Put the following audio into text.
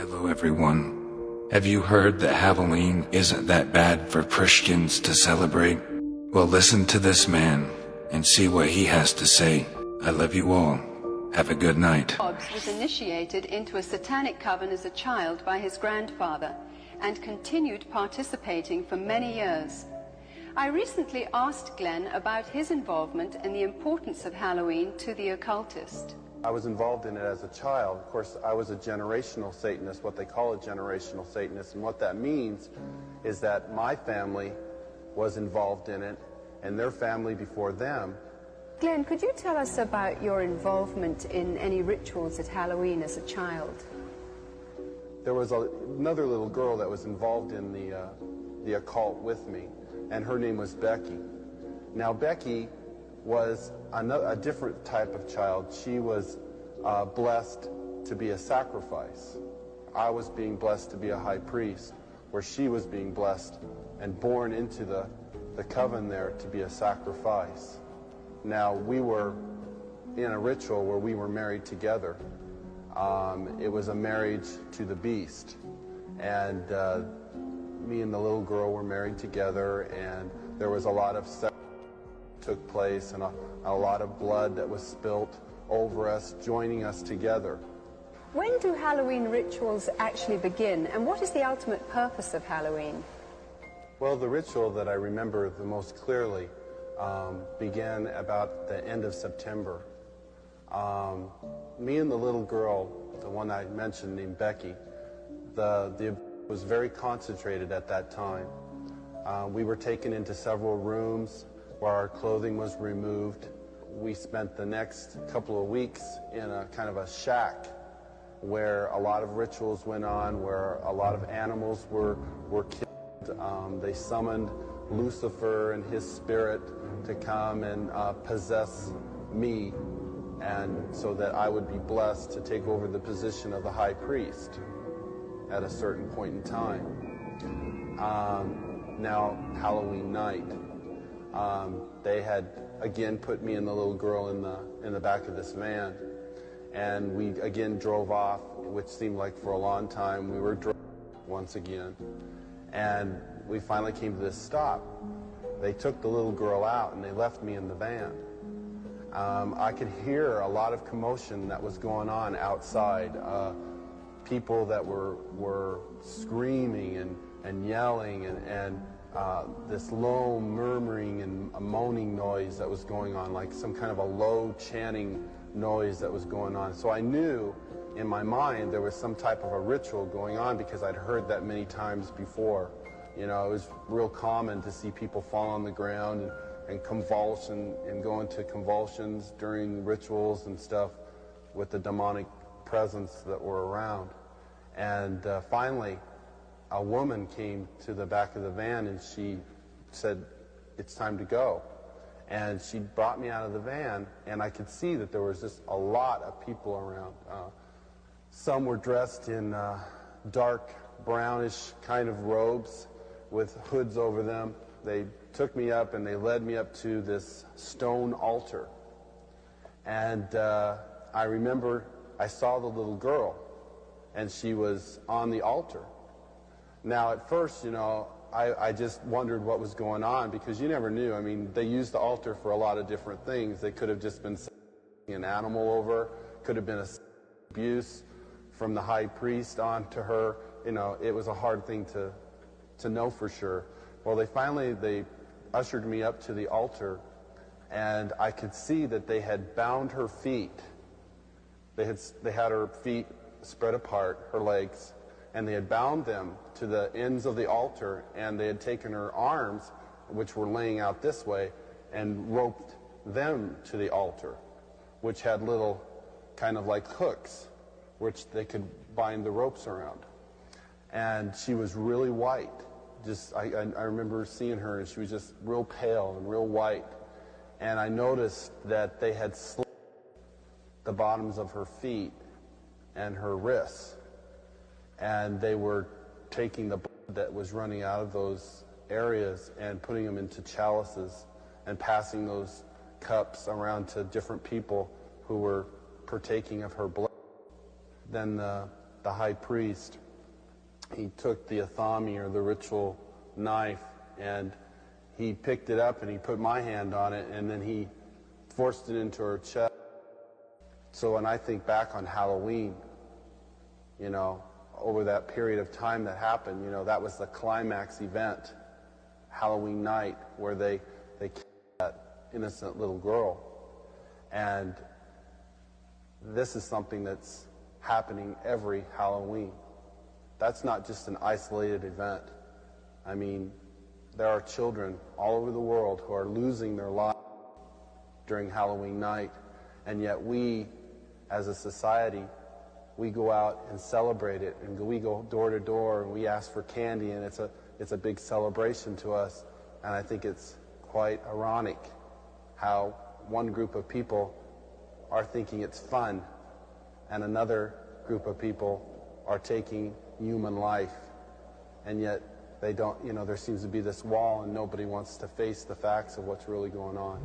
Hello everyone. Have you heard that Halloween isn't that bad for Christians to celebrate? Well, listen to this man and see what he has to say. I love you all. Have a good night. Hobbs was initiated into a satanic coven as a child by his grandfather and continued participating for many years. I recently asked Glenn about his involvement in the importance of Halloween to the occultist. I was involved in it as a child. Of course, I was a generational Satanist, what they call a generational Satanist, and what that means is that my family was involved in it, and their family before them. Glenn, could you tell us about your involvement in any rituals at Halloween as a child? There was another little girl that was involved in the occult with me, and her name was Becky. Now, Becky was a different type of child. She was blessed to be a sacrifice. I was being blessed to be a high priest, where she was being blessed and born into the coven there to be a sacrifice. Now, we were in a ritual where we were married together. It was a marriage to the beast. And me and the little girl were married together, and there was a lot of sex took place and a lot of blood that was spilt over us, joining us together. When do Halloween rituals actually begin, and what is the ultimate purpose of Halloween? Well, the ritual that I remember the most clearly began about the end of September. Me and the little girl, the one I mentioned named Becky, the was very concentrated at that time. We were taken into several rooms where our clothing was removed. We spent the next couple of weeks in a kind of a shack where a lot of rituals went on, where a lot of animals were killed. They summoned Lucifer and his spirit to come and possess me, and so that I would be blessed to take over the position of the high priest at a certain point in time. Now, Halloween night, they had again put me and the little girl in the back of this van, and we again drove off, which seemed like for a long time. We were driving once again, and we finally came to this stop. They took the little girl out and they left me in the van. I could hear a lot of commotion that was going on outside. People that were screaming and yelling and this low murmuring and a moaning noise that was going on, like some kind of a low chanting noise that was going on. So I knew in my mind there was some type of a ritual going on, because I'd heard that many times before. You know, it was real common to see people fall on the ground and convulsion and go into convulsions during rituals and stuff with the demonic presence that were around. And finally, a woman came to the back of the van and she said, "It's time to go." And she brought me out of the van, and I could see that there was just a lot of people around. Some were dressed in dark brownish kind of robes with hoods over them. They took me up and they led me up to this stone altar. And I remember I saw the little girl, and she was on the altar. Now, at first, you know, I just wondered what was going on, because you never knew. I mean, they used the altar for a lot of different things. They could have just been sending an animal over, could have been a abuse from the high priest onto her. You know, it was a hard thing to know for sure. Well, they ushered me up to the altar, and I could see that they had bound her feet. They had her feet spread apart, her legs, and they had bound them to the ends of the altar, and they had taken her arms, which were laying out this way, and roped them to the altar, which had little kind of like hooks, which they could bind the ropes around. And she was really white. I remember seeing her, and she was just real pale and real white. And I noticed that they had slit the bottoms of her feet and her wrists, and they were taking the blood that was running out of those areas and putting them into chalices and passing those cups around to different people who were partaking of her blood. Then the the high priest, he took the athami, or the ritual knife, and he picked it up and he put my hand on it, and then he forced it into her chest. So when I think back on Halloween, you know, over that period of time that happened, you know, that was the climax event, Halloween night, where they killed that innocent little girl. And this is something that's happening every Halloween. That's not just an isolated event. I mean, there are children all over the world who are losing their lives during Halloween night, and yet we, as a society, we go out and celebrate it, and we go door to door and we ask for candy, and it's a big celebration to us. And I think it's quite ironic how one group of people are thinking it's fun and another group of people are taking human life, and yet they don't, you know, there seems to be this wall and nobody wants to face the facts of what's really going on.